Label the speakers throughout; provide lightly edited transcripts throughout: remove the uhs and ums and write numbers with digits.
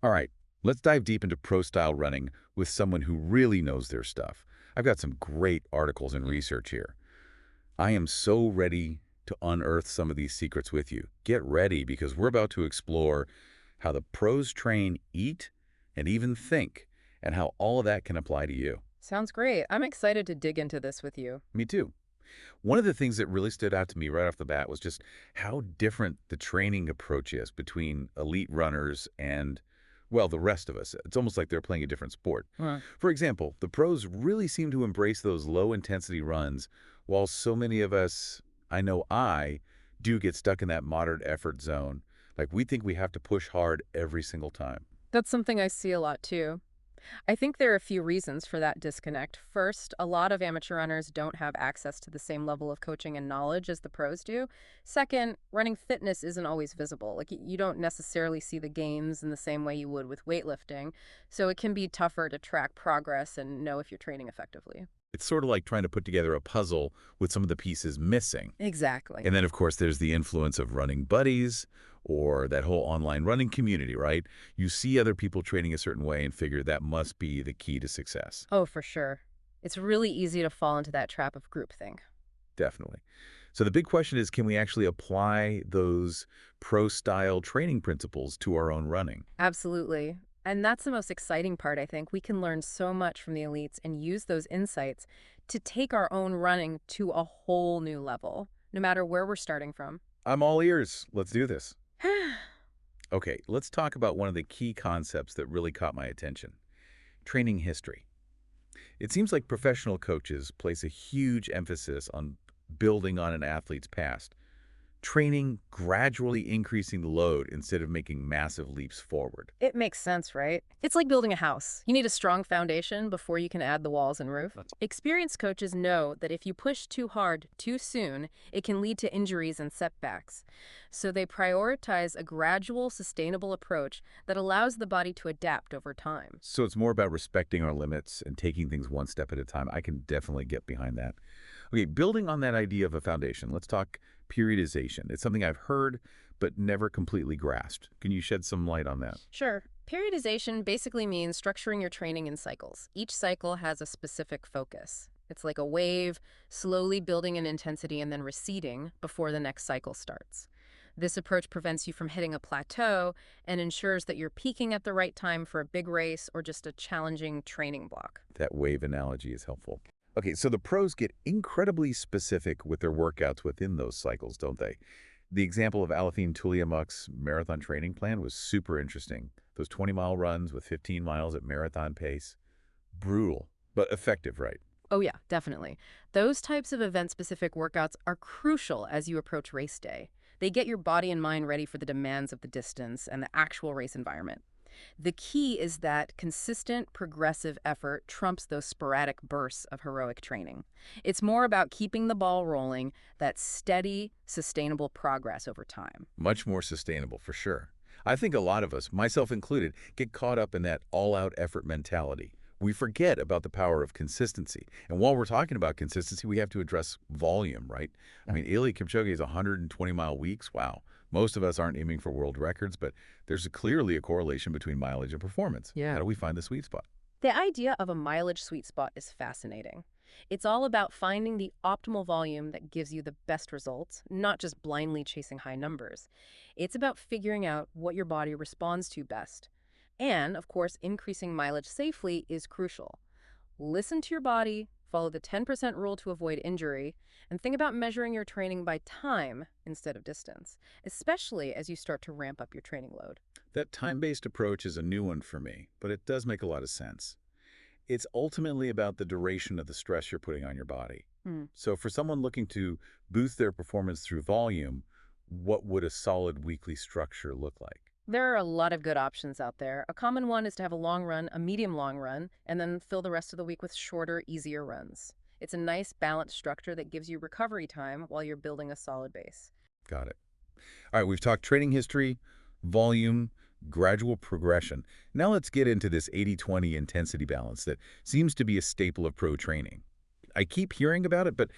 Speaker 1: All right, let's dive deep into pro-style running with someone who really knows their stuff. I've got some great articles and research here. I am so ready to unearth some of these secrets with you. Get ready because we're about to explore how the pros train, eat, and even think, and how all of that can apply to you.
Speaker 2: Sounds great. I'm excited to dig into this with you.
Speaker 1: Me too. One of the things that really stood out to me right off the bat was just how different the training approach is between elite runners and, well, the rest of us. It's almost like they're playing a different sport.
Speaker 2: Huh.
Speaker 1: For example, the pros really seem to embrace those low-intensity runs, while so many of us, I do get stuck in that moderate effort zone. Like we think we have to push hard every single time.
Speaker 2: That's something I see a lot too. I think there are a few reasons for that disconnect. First, a lot of amateur runners don't have access to the same level of coaching and knowledge as the pros do. Second, running fitness isn't always visible. Like you don't necessarily see the gains in the same way you would with weightlifting, so it can be tougher to track progress and know if you're training effectively.
Speaker 1: It's sort of like trying to put together a puzzle with some of the pieces missing.
Speaker 2: Exactly.
Speaker 1: And then, of course, there's the influence of running buddies or that whole online running community, right? You see other people training a certain way and figure that must be the key to success.
Speaker 2: Oh, for sure. It's really easy to fall into that trap of groupthink.
Speaker 1: Definitely. So the big question is, can we actually apply those pro-style training principles to our own running?
Speaker 2: Absolutely. And that's the most exciting part, I think. We can learn so much from the elites and use those insights to take our own running to a whole new level, no matter where we're starting from.
Speaker 1: I'm all ears. Let's do this. Okay, let's talk about one of the key concepts that really caught my attention, training history. It seems like professional coaches place a huge emphasis on building on an athlete's past, training gradually increasing the load instead of making massive leaps forward.
Speaker 2: It makes sense, right? It's like building a house. You need a strong foundation before you can add the walls and roof. Experienced coaches know that if you push too hard too soon, it can lead to injuries and setbacks. So they prioritize a gradual, sustainable approach that allows the body to adapt over time.
Speaker 1: So it's more about respecting our limits and taking things one step at a time. I can definitely get behind that. Okay, building on that idea of a foundation, let's talk periodization. It's something I've heard but never completely grasped. Can you shed some light on that?
Speaker 2: Sure. Periodization basically means structuring your training in cycles. Each cycle has a specific focus. It's like a wave, slowly building in intensity and then receding before the next cycle starts. This approach prevents you from hitting a plateau and ensures that you're peaking at the right time for a big race or just a challenging training block.
Speaker 1: That wave analogy is helpful. Okay, so the pros get incredibly specific with their workouts within those cycles, don't they? The example of Alafine Tuliamuk's marathon training plan was super interesting. Those 20-mile runs with 15 miles at marathon pace. Brutal, but effective, right?
Speaker 2: Oh yeah, definitely. Those types of event-specific workouts are crucial as you approach race day. They get your body and mind ready for the demands of the distance and the actual race environment. The key is that consistent, progressive effort trumps those sporadic bursts of heroic training. It's more about keeping the ball rolling, that steady, sustainable progress over time.
Speaker 1: Much more sustainable, for sure. I think a lot of us, myself included, get caught up in that all-out effort mentality. We forget about the power of consistency. And while we're talking about consistency, we have to address volume, right? I mean, Eliud Kipchoge's 120-mile weeks. Wow. Most of us aren't aiming for world records, but there's clearly a correlation between mileage and performance. How
Speaker 2: Yeah.
Speaker 1: do we find the sweet spot?
Speaker 2: The idea of a mileage sweet spot is fascinating. It's all about finding the optimal volume that gives you the best results, not just blindly chasing high numbers. It's about figuring out what your body responds to best. And, of course, increasing mileage safely is crucial. Listen to your body, follow the 10% rule to avoid injury, and think about measuring your training by time instead of distance, especially as you start to ramp up your training load.
Speaker 1: That time-based approach is a new one for me, but it does make a lot of sense. It's ultimately about the duration of the stress you're putting on your body.
Speaker 2: Hmm.
Speaker 1: So for someone looking to boost their performance through volume, what would a solid weekly structure look like?
Speaker 2: There are a lot of good options out there. A common one is to have a long run, a medium long run, and then fill the rest of the week with shorter, easier runs. It's a nice balanced structure that gives you recovery time while you're building a solid base.
Speaker 1: Got it. All right, we've talked training history, volume, gradual progression. Now let's get into this 80-20 intensity balance that seems to be a staple of pro training. I keep hearing about it, but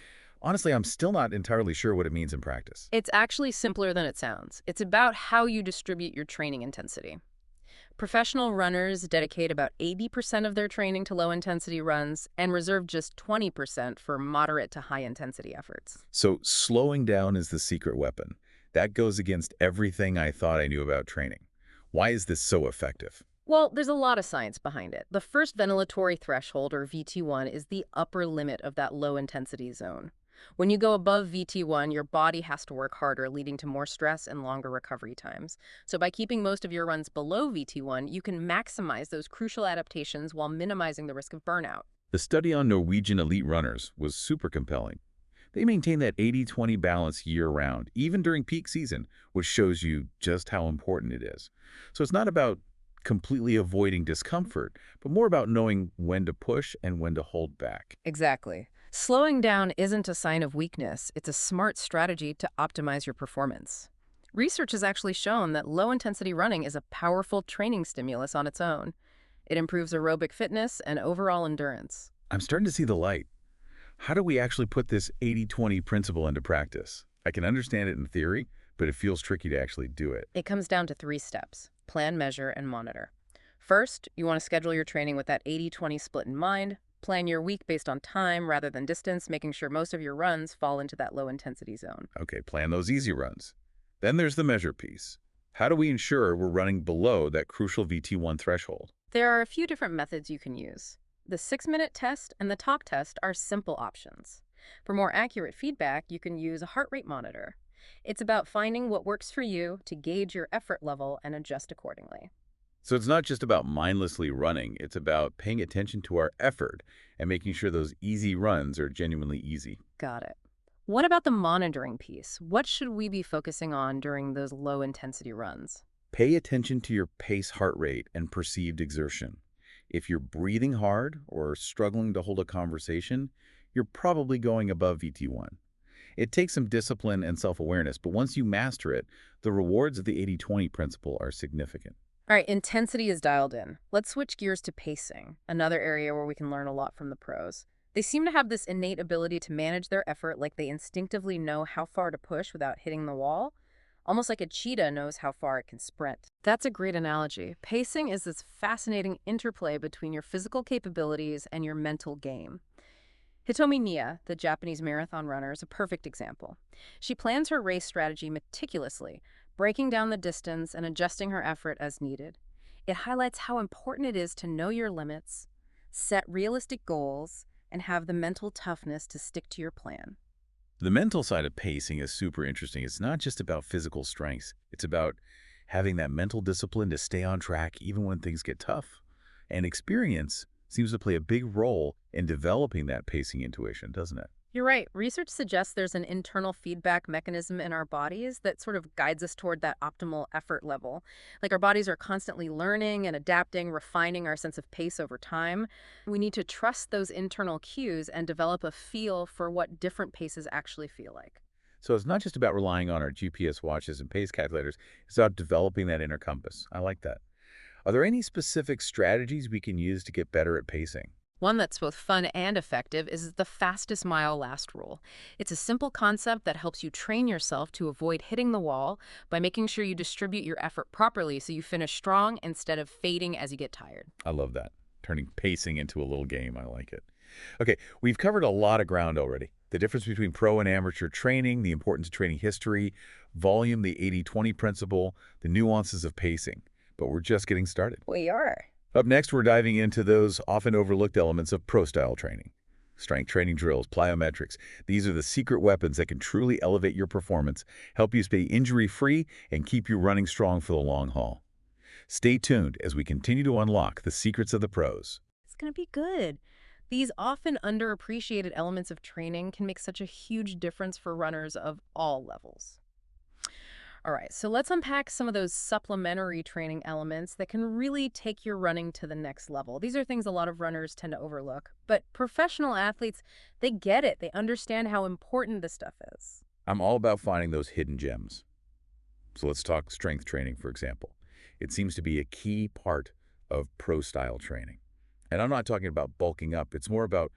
Speaker 1: honestly, I'm still not entirely sure what it means in practice.
Speaker 2: It's actually simpler than it sounds. It's about how you distribute your training intensity. Professional runners dedicate about 80% of their training to low-intensity runs and reserve just 20% for moderate to high-intensity efforts.
Speaker 1: So slowing down is the secret weapon. That goes against everything I thought I knew about training. Why is this so effective?
Speaker 2: Well, there's a lot of science behind it. The first ventilatory threshold, or VT1, is the upper limit of that low-intensity zone. When you go above VT1, your body has to work harder, leading to more stress and longer recovery times. So by keeping most of your runs below VT1, you can maximize those crucial adaptations while minimizing the risk of burnout.
Speaker 1: The study on Norwegian elite runners was super compelling. They maintain that 80-20 balance year-round, even during peak season, which shows you just how important it is. So it's not about completely avoiding discomfort, but more about knowing when to push and when to hold back.
Speaker 2: Exactly. Slowing down isn't a sign of weakness. It's a smart strategy to optimize your performance. Research has actually shown that low-intensity running is a powerful training stimulus on its own. It improves aerobic fitness and overall endurance.
Speaker 1: I'm starting to see the light. How do we actually put this 80-20 principle into practice? I can understand it in theory, but it feels tricky to actually do it.
Speaker 2: It comes down to 3 steps: plan, measure, and monitor. First, you want to schedule your training with that 80-20 split in mind. Plan your week based on time rather than distance, making sure most of your runs fall into that low-intensity zone.
Speaker 1: Okay, plan those easy runs. Then there's the measure piece. How do we ensure we're running below that crucial VT1 threshold?
Speaker 2: There are a few different methods you can use. The 6-minute test and the talk test are simple options. For more accurate feedback, you can use a heart rate monitor. It's about finding what works for you to gauge your effort level and adjust accordingly.
Speaker 1: So it's not just about mindlessly running, it's about paying attention to our effort and making sure those easy runs are genuinely easy.
Speaker 2: Got it. What about the monitoring piece? What should we be focusing on during those low-intensity runs?
Speaker 1: Pay attention to your pace heart rate and perceived exertion. If you're breathing hard or struggling to hold a conversation, you're probably going above VT1. It takes some discipline and self-awareness, but once you master it, the rewards of the 80-20 principle are significant.
Speaker 2: All right, intensity is dialed in. Let's switch gears to pacing, another area where we can learn a lot from the pros. They seem to have this innate ability to manage their effort, like they instinctively know how far to push without hitting the wall, almost like a cheetah knows how far it can sprint. That's a great analogy. Pacing is this fascinating interplay between your physical capabilities and your mental game. Hitomi Nia, the Japanese marathon runner, is a perfect example. She plans her race strategy meticulously, breaking down the distance and adjusting her effort as needed. It highlights how important it is to know your limits, set realistic goals, and have the mental toughness to stick to your plan.
Speaker 1: The mental side of pacing is super interesting. It's not just about physical strengths. It's about having that mental discipline to stay on track even when things get tough. And experience seems to play a big role in developing that pacing intuition, doesn't it?
Speaker 2: You're right. Research suggests there's an internal feedback mechanism in our bodies that sort of guides us toward that optimal effort level. Like our bodies are constantly learning and adapting, refining our sense of pace over time. We need to trust those internal cues and develop a feel for what different paces actually feel like.
Speaker 1: So it's not just about relying on our GPS watches and pace calculators. It's about developing that inner compass. I like that. Are there any specific strategies we can use to get better at pacing?
Speaker 2: One that's both fun and effective is the fastest mile last rule. It's a simple concept that helps you train yourself to avoid hitting the wall by making sure you distribute your effort properly so you finish strong instead of fading as you get tired.
Speaker 1: I love that. Turning pacing into a little game. I like it. Okay, we've covered a lot of ground already. The difference between pro and amateur training, the importance of training history, volume, the 80-20 principle, the nuances of pacing. But we're just getting started.
Speaker 2: We are.
Speaker 1: Up next, we're diving into those often overlooked elements of pro-style training. Strength training drills, plyometrics. These are the secret weapons that can truly elevate your performance, help you stay injury-free, and keep you running strong for the long haul. Stay tuned as we continue to unlock the secrets of the pros.
Speaker 2: It's going to be good. These often underappreciated elements of training can make such a huge difference for runners of all levels. All right, so let's unpack some of those supplementary training elements that can really take your running to the next level. These are things a lot of runners tend to overlook, but professional athletes, they get it. They understand how important this stuff is.
Speaker 1: I'm all about finding those hidden gems. So let's talk strength training, for example. It seems to be a key part of pro-style training. And I'm not talking about bulking up. It's more about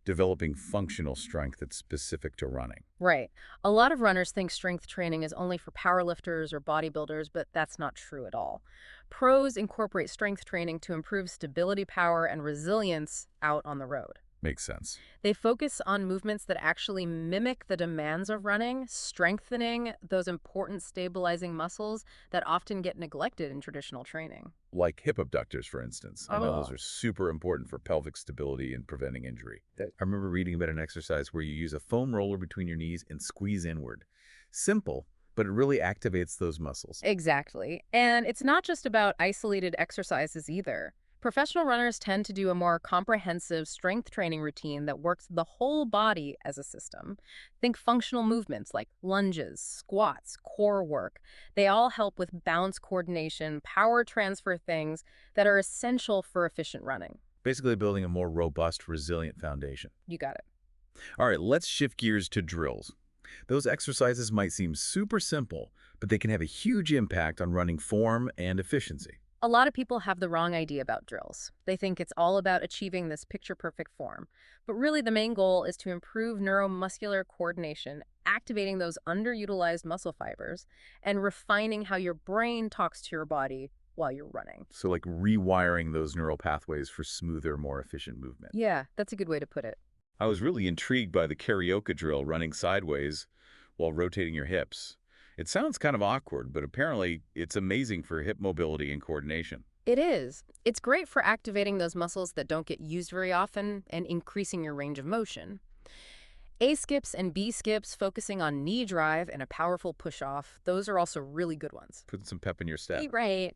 Speaker 1: developing functional strength that's specific to running.
Speaker 2: Right. A lot of runners think strength training is only for powerlifters or bodybuilders, but that's not true at all. Pros incorporate strength training to improve stability, power, and resilience out on the road.
Speaker 1: Makes sense.
Speaker 2: They focus on movements that actually mimic the demands of running, strengthening those important stabilizing muscles that often get neglected in traditional training.
Speaker 1: Like hip abductors, for instance. I know those
Speaker 2: Oh.
Speaker 1: are super important for pelvic stability and preventing injury. I remember reading about an exercise where you use a foam roller between your knees and squeeze inward. Simple, but it really activates those muscles.
Speaker 2: Exactly. And it's not just about isolated exercises either. Professional runners tend to do a more comprehensive strength training routine that works the whole body as a system. Think functional movements like lunges, squats, core work. They all help with balance coordination, power transfer things that are essential for efficient running.
Speaker 1: Basically building a more robust, resilient foundation.
Speaker 2: You got it.
Speaker 1: All right, let's shift gears to drills. Those exercises might seem super simple, but they can have a huge impact on running form and efficiency.
Speaker 2: A lot of people have the wrong idea about drills. They think it's all about achieving this picture-perfect form. But really, the main goal is to improve neuromuscular coordination, activating those underutilized muscle fibers, and refining how your brain talks to your body while you're running.
Speaker 1: So like rewiring those neural pathways for smoother, more efficient movement.
Speaker 2: Yeah, that's a good way to put it.
Speaker 1: I was really intrigued by the karaoke drill running sideways while rotating your hips. It sounds kind of awkward, but apparently it's amazing for hip mobility and coordination.
Speaker 2: It is. It's great for activating those muscles that don't get used very often and increasing your range of motion. A skips and B skips, focusing on knee drive and a powerful push-off, those are also really good ones.
Speaker 1: Put some pep in your step.
Speaker 2: Right.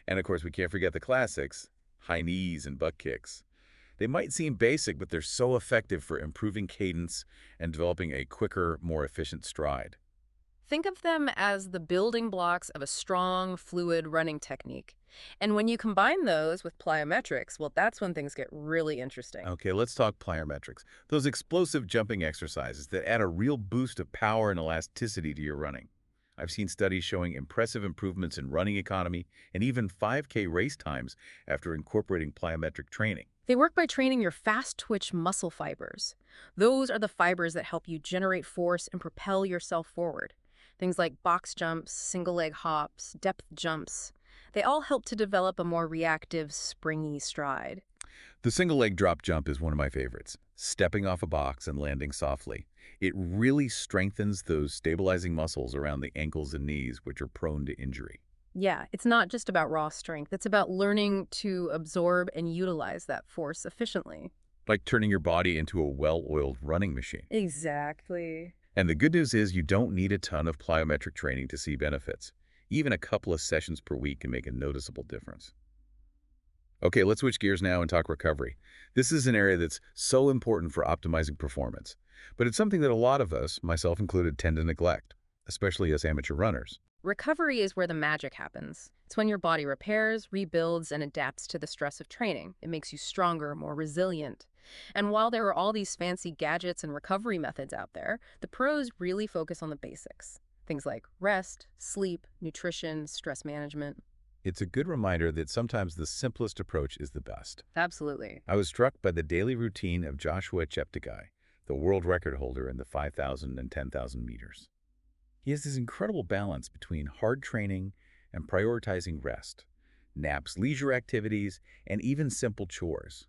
Speaker 1: And of course, we can't forget the classics, high knees and butt kicks. They might seem basic, but they're so effective for improving cadence and developing a quicker, more efficient stride.
Speaker 2: Think of them as the building blocks of a strong, fluid running technique. And when you combine those with plyometrics, well, that's when things get really interesting.
Speaker 1: Okay, let's talk plyometrics. Those explosive jumping exercises that add a real boost of power and elasticity to your running. I've seen studies showing impressive improvements in running economy and even 5K race times after incorporating plyometric training.
Speaker 2: They work by training your fast-twitch muscle fibers. Those are the fibers that help you generate force and propel yourself forward. Things like box jumps, single-leg hops, depth jumps. They all help to develop a more reactive, springy stride.
Speaker 1: The single leg drop jump is one of my favorites. Stepping off a box and landing softly. It really strengthens those stabilizing muscles around the ankles and knees, which are prone to injury.
Speaker 2: Yeah, it's not just about raw strength. It's about learning to absorb and utilize that force efficiently.
Speaker 1: Like turning your body into a well-oiled running machine.
Speaker 2: Exactly.
Speaker 1: And the good news is you don't need a ton of plyometric training to see benefits. Even a couple of sessions per week can make a noticeable difference. Okay, let's switch gears now and talk recovery. This is an area that's so important for optimizing performance, but it's something that a lot of us, myself included, tend to neglect, especially as amateur runners.
Speaker 2: Recovery is where the magic happens. It's when your body repairs, rebuilds, and adapts to the stress of training. It makes you stronger, more resilient. And while there are all these fancy gadgets and recovery methods out there, the pros really focus on the basics. Things like rest, sleep, nutrition, stress management.
Speaker 1: It's a good reminder that sometimes the simplest approach is the best.
Speaker 2: Absolutely.
Speaker 1: I was struck by the daily routine of Joshua Cheptegei, the world record holder in the 5,000 and 10,000 meters. He has this incredible balance between hard training and prioritizing rest, naps, leisure activities, and even simple chores.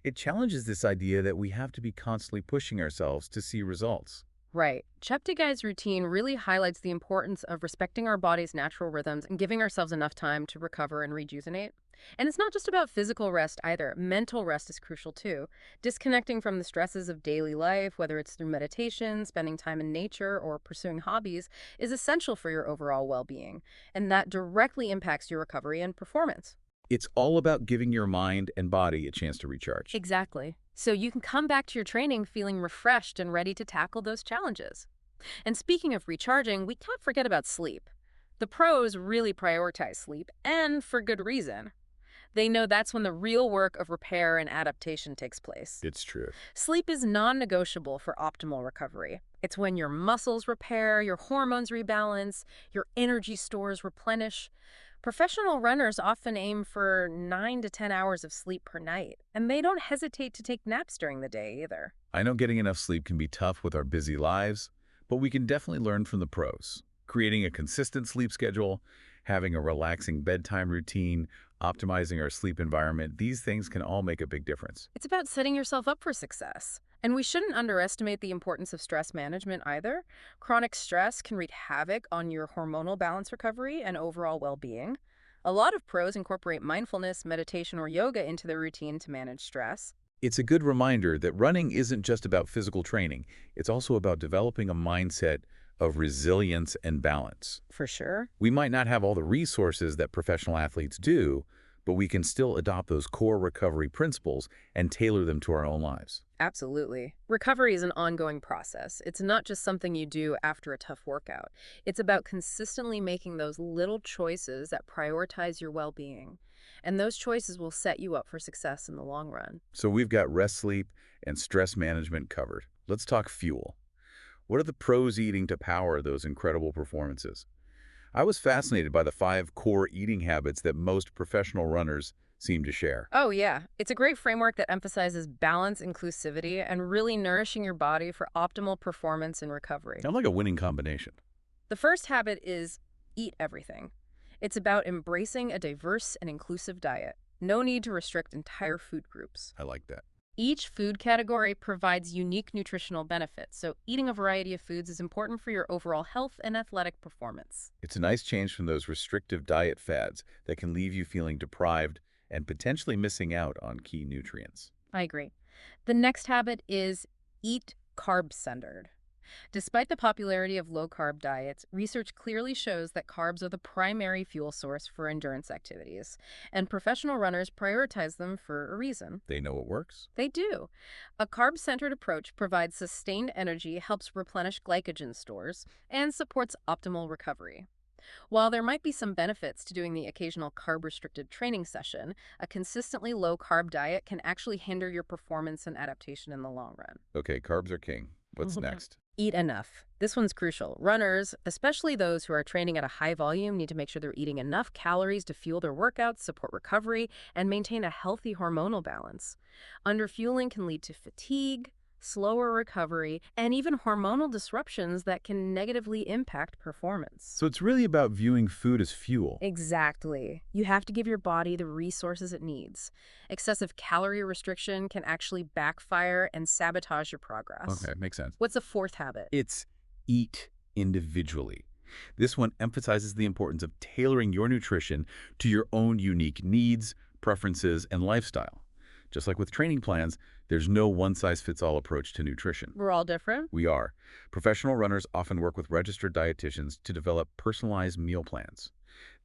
Speaker 1: It challenges this idea that we have to be constantly pushing ourselves to see results.
Speaker 2: Right. Cheptegei's routine really highlights the importance of respecting our body's natural rhythms and giving ourselves enough time to recover and rejuvenate. And it's not just about physical rest either. Mental rest is crucial too. Disconnecting from the stresses of daily life, whether it's through meditation, spending time in nature, or pursuing hobbies, is essential for your overall well-being. And that directly impacts your recovery and performance.
Speaker 1: It's all about giving your mind and body a chance to recharge.
Speaker 2: Exactly. So you can come back to your training feeling refreshed and ready to tackle those challenges. And speaking of recharging, we can't forget about sleep. The pros really prioritize sleep, and for good reason. They know that's when the real work of repair and adaptation takes place.
Speaker 1: It's true.
Speaker 2: Sleep is non-negotiable for optimal recovery. It's when your muscles repair, your hormones rebalance, your energy stores replenish. Professional runners often aim for 9 to 10 hours of sleep per night, and they don't hesitate to take naps during the day either.
Speaker 1: I know getting enough sleep can be tough with our busy lives, but we can definitely learn from the pros. Creating a consistent sleep schedule, having a relaxing bedtime routine, optimizing our sleep environment, these things can all make a big difference.
Speaker 2: It's about setting yourself up for success. And we shouldn't underestimate the importance of stress management either. Chronic stress can wreak havoc on your hormonal balance recovery and overall well-being. A lot of pros incorporate mindfulness, meditation, or yoga into their routine to manage stress.
Speaker 1: It's a good reminder that running isn't just about physical training. It's also about developing a mindset of resilience and balance.
Speaker 2: For sure.
Speaker 1: We might not have all the resources that professional athletes do, but we can still adopt those core recovery principles and tailor them to our own lives.
Speaker 2: Absolutely. Recovery is an ongoing process. It's not just something you do after a tough workout. It's about consistently making those little choices that prioritize your well-being. And those choices will set you up for success in the long run.
Speaker 1: So we've got rest, sleep, and stress management covered. Let's talk fuel. What are the pros eating to power those incredible performances? I was fascinated by the 5 core eating habits that most professional runners seem to share.
Speaker 2: Oh, yeah. It's a great framework that emphasizes balance, inclusivity, and really nourishing your body for optimal performance and recovery.
Speaker 1: Sounds like a winning combination.
Speaker 2: The first habit is eat everything. It's about embracing a diverse and inclusive diet. No need to restrict entire food groups.
Speaker 1: I like that.
Speaker 2: Each food category provides unique nutritional benefits, so eating a variety of foods is important for your overall health and athletic performance.
Speaker 1: It's a nice change from those restrictive diet fads that can leave you feeling deprived and potentially missing out on key nutrients.
Speaker 2: I agree. The next habit is eat carb-centered. Despite the popularity of low-carb diets, research clearly shows that carbs are the primary fuel source for endurance activities, and professional runners prioritize them for a reason.
Speaker 1: They know it works.
Speaker 2: They do. A carb-centered approach provides sustained energy, helps replenish glycogen stores, and supports optimal recovery. While there might be some benefits to doing the occasional carb-restricted training session, a consistently low-carb diet can actually hinder your performance and adaptation in the long run.
Speaker 1: Okay, carbs are king. What's next?
Speaker 2: Eat enough. This one's crucial. Runners, especially those who are training at a high volume, need to make sure they're eating enough calories to fuel their workouts, support recovery, and maintain a healthy hormonal balance. Underfueling can lead to fatigue, slower recovery, and even hormonal disruptions that can negatively impact performance.
Speaker 1: So it's really about viewing food as fuel.
Speaker 2: Exactly. You have to give your body the resources it needs. Excessive calorie restriction can actually backfire and sabotage your progress.
Speaker 1: Okay, makes sense.
Speaker 2: What's the fourth habit?
Speaker 1: It's eat individually. This one emphasizes the importance of tailoring your nutrition to your own unique needs, preferences, and lifestyle. Just like with training plans, there's no one-size-fits-all approach to nutrition.
Speaker 2: We're all different.
Speaker 1: We are. Professional runners often work with registered dietitians to develop personalized meal plans.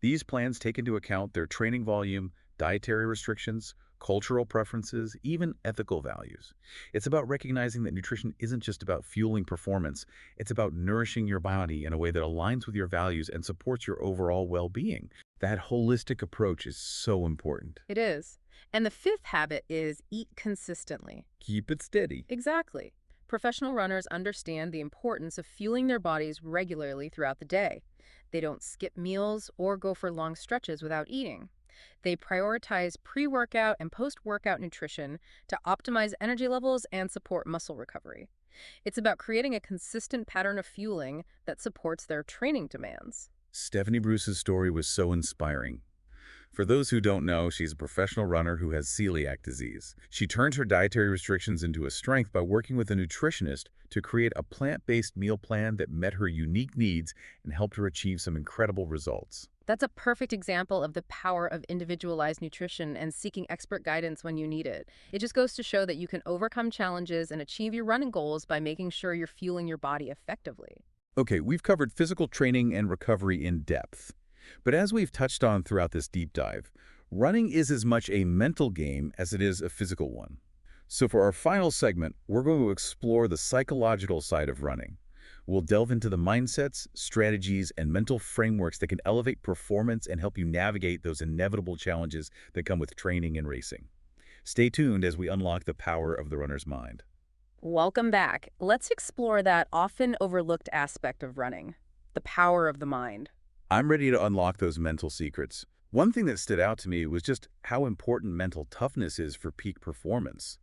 Speaker 1: These plans take into account their training volume, dietary restrictions, cultural preferences, even ethical values. It's about recognizing that nutrition isn't just about fueling performance. It's about nourishing your body in a way that aligns with your values and supports your overall well-being. That holistic approach is so important.
Speaker 2: It is. And the fifth habit is eat consistently.
Speaker 1: Keep it steady.
Speaker 2: Exactly. Professional runners understand the importance of fueling their bodies regularly throughout the day. They don't skip meals or go for long stretches without eating. They prioritize pre-workout and post-workout nutrition to optimize energy levels and support muscle recovery. It's about creating a consistent pattern of fueling that supports their training demands.
Speaker 1: Stephanie Bruce's story was so inspiring. For those who don't know, she's a professional runner who has celiac disease. She turned her dietary restrictions into a strength by working with a nutritionist to create a plant-based meal plan that met her unique needs and helped her achieve some incredible results.
Speaker 2: That's a perfect example of the power of individualized nutrition and seeking expert guidance when you need it. It just goes to show that you can overcome challenges and achieve your running goals by making sure you're fueling your body effectively.
Speaker 1: Okay, we've covered physical training and recovery in depth. But as we've touched on throughout this deep dive, running is as much a mental game as it is a physical one. So for our final segment, we're going to explore the psychological side of running. We'll delve into the mindsets, strategies, and mental frameworks that can elevate performance and help you navigate those inevitable challenges that come with training and racing. Stay tuned as we unlock the power of the runner's mind.
Speaker 2: Welcome back. Let's explore that often overlooked aspect of running, the power of the mind.
Speaker 1: I'm ready to unlock those mental secrets. One thing that stood out to me was just how important mental toughness is for peak performance.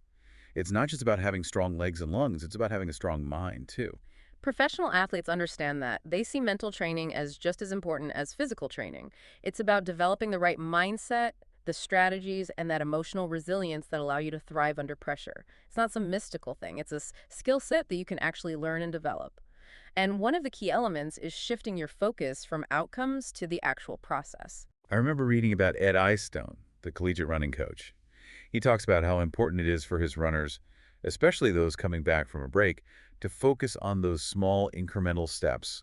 Speaker 1: It's not just about having strong legs and lungs, it's about having a strong mind, too.
Speaker 2: Professional athletes understand that. They see mental training as just as important as physical training. It's about developing the right mindset, the strategies, and that emotional resilience that allow you to thrive under pressure. It's not some mystical thing. It's a skill set that you can actually learn and develop. And one of the key elements is shifting your focus from outcomes to the actual process.
Speaker 1: I remember reading about Ed Eyestone, the collegiate running coach. He talks about how important it is for his runners, especially those coming back from a break, to focus on those small incremental steps,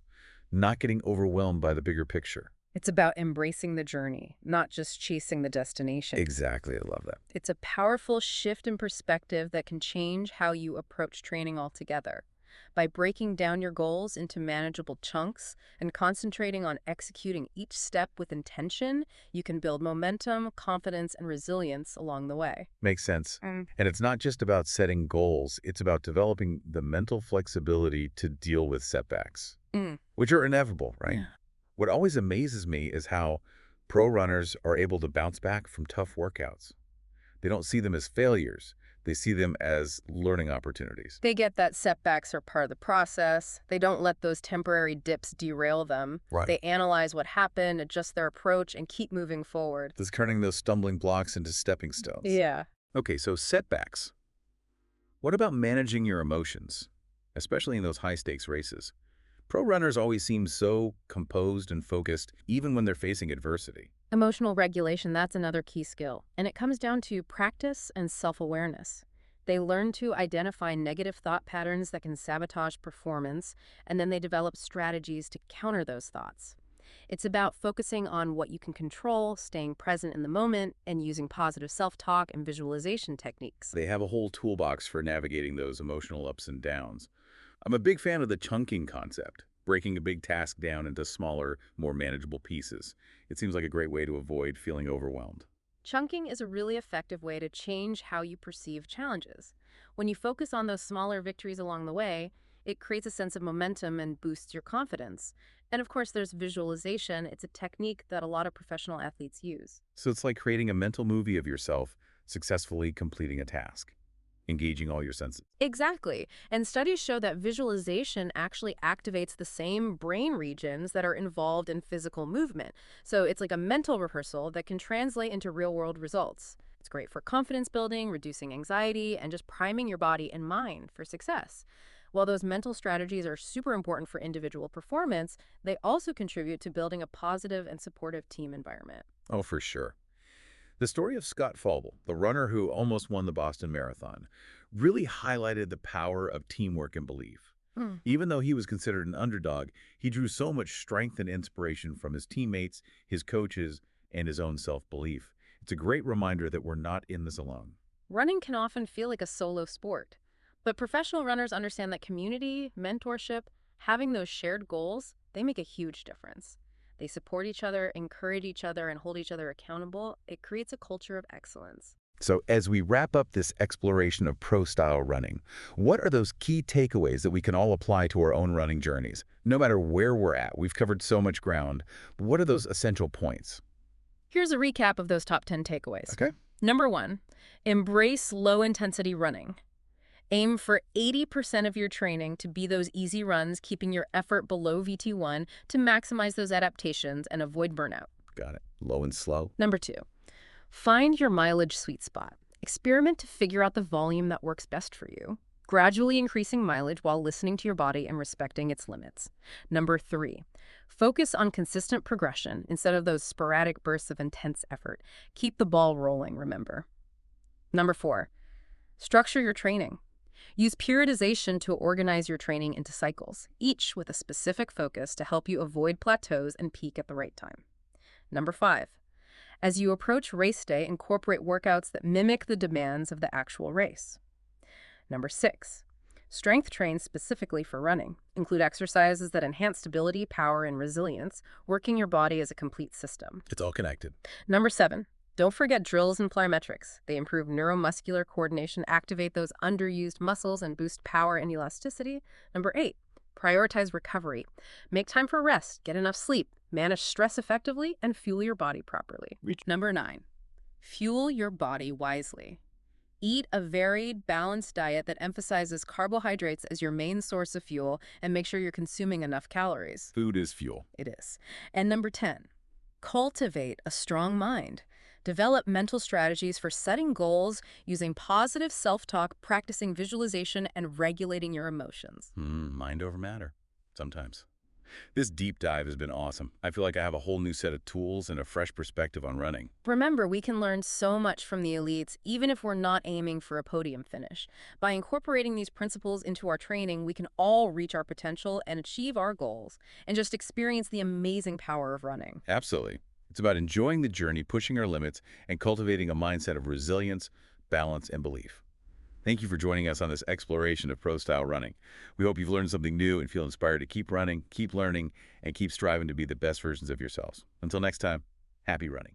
Speaker 1: not getting overwhelmed by the bigger picture.
Speaker 2: It's about embracing the journey, not just chasing the destination.
Speaker 1: Exactly, I love that.
Speaker 2: It's a powerful shift in perspective that can change how you approach training altogether. By breaking down your goals into manageable chunks and concentrating on executing each step with intention, you can build momentum, confidence, and resilience along the way.
Speaker 1: Makes sense. And it's not just about setting goals, it's about developing the mental flexibility to deal with setbacks,
Speaker 2: Mm.
Speaker 1: which are inevitable, right?
Speaker 2: Yeah.
Speaker 1: What always amazes me is how pro runners are able to bounce back from tough workouts. They don't see them as failures. They see them as learning opportunities.
Speaker 2: They get that setbacks are part of the process. They don't let those temporary dips derail them.
Speaker 1: Right.
Speaker 2: They analyze what happened, adjust their approach, and keep moving forward.
Speaker 1: Thus turning those stumbling blocks into stepping stones.
Speaker 2: Yeah.
Speaker 1: Okay, so setbacks. What about managing your emotions, especially in those high-stakes races? Pro runners always seem so composed and focused, even when they're facing adversity.
Speaker 2: Emotional regulation, that's another key skill. And it comes down to practice and self-awareness. They learn to identify negative thought patterns that can sabotage performance, and then they develop strategies to counter those thoughts. It's about focusing on what you can control, staying present in the moment, and using positive self-talk and visualization techniques.
Speaker 1: They have a whole toolbox for navigating those emotional ups and downs. I'm a big fan of the chunking concept, breaking a big task down into smaller, more manageable pieces. It seems like a great way to avoid feeling overwhelmed.
Speaker 2: Chunking is a really effective way to change how you perceive challenges. When you focus on those smaller victories along the way, it creates a sense of momentum and boosts your confidence. And of course, there's visualization. It's a technique that a lot of professional athletes use.
Speaker 1: So it's like creating a mental movie of yourself successfully completing a task, engaging all your senses.
Speaker 2: Exactly. And studies show that visualization actually activates the same brain regions that are involved in physical movement. So it's like a mental rehearsal that can translate into real-world results. It's great for confidence building, reducing anxiety, and just priming your body and mind for success. While those mental strategies are super important for individual performance, they also contribute to building a positive and supportive team environment.
Speaker 1: Oh, for sure. The story of Scott Fauble, the runner who almost won the Boston Marathon, really highlighted the power of teamwork and belief. Even though he was considered an underdog, he drew so much strength and inspiration from his teammates, his coaches, and his own self-belief. It's a great reminder that we're not in this alone.
Speaker 2: Running can often feel like a solo sport, but professional runners understand that community, mentorship, having those shared goals, they make a huge difference. They support each other, encourage each other, and hold each other accountable. It creates a culture of excellence.
Speaker 1: So as we wrap up this exploration of pro-style running, what are those key takeaways that we can all apply to our own running journeys? No matter where we're at, we've covered so much ground. But what are those essential points?
Speaker 2: Here's a recap of those top 10 takeaways.
Speaker 1: Okay.
Speaker 2: Number 1, embrace low-intensity running. Aim for 80% of your training to be those easy runs, keeping your effort below VT1 to maximize those adaptations and avoid burnout.
Speaker 1: Got it. Low and slow.
Speaker 2: Number 2, find your mileage sweet spot. Experiment to figure out the volume that works best for you, gradually increasing mileage while listening to your body and respecting its limits. Number 3, focus on consistent progression instead of those sporadic bursts of intense effort. Keep the ball rolling, remember. Number 4, structure your training. Use periodization to organize your training into cycles, each with a specific focus to help you avoid plateaus and peak at the right time. Number 5, as you approach race day, incorporate workouts that mimic the demands of the actual race. Number 6, strength train specifically for running. Include exercises that enhance stability, power, and resilience, working your body as a complete system.
Speaker 1: It's all connected.
Speaker 2: Number 7, don't forget drills and plyometrics. They improve neuromuscular coordination, activate those underused muscles, and boost power and elasticity. Number 8, prioritize recovery. Make time for rest, get enough sleep, manage stress effectively, and fuel your body properly. Number 9, fuel your body wisely. Eat a varied, balanced diet that emphasizes carbohydrates as your main source of fuel and make sure you're consuming enough calories.
Speaker 1: Food is fuel.
Speaker 2: It is. And number 10, cultivate a strong mind. Develop mental strategies for setting goals, using positive self-talk, practicing visualization, and regulating your emotions.
Speaker 1: Mind over matter, sometimes. This deep dive has been awesome. I feel like I have a whole new set of tools and a fresh perspective on running.
Speaker 2: Remember, we can learn so much from the elites, even if we're not aiming for a podium finish. By incorporating these principles into our training, we can all reach our potential and achieve our goals, and just experience the amazing power of running.
Speaker 1: Absolutely. It's about enjoying the journey, pushing our limits, and cultivating a mindset of resilience, balance, and belief. Thank you for joining us on this exploration of pro-style running. We hope you've learned something new and feel inspired to keep running, keep learning, and keep striving to be the best versions of yourselves. Until next time, happy running.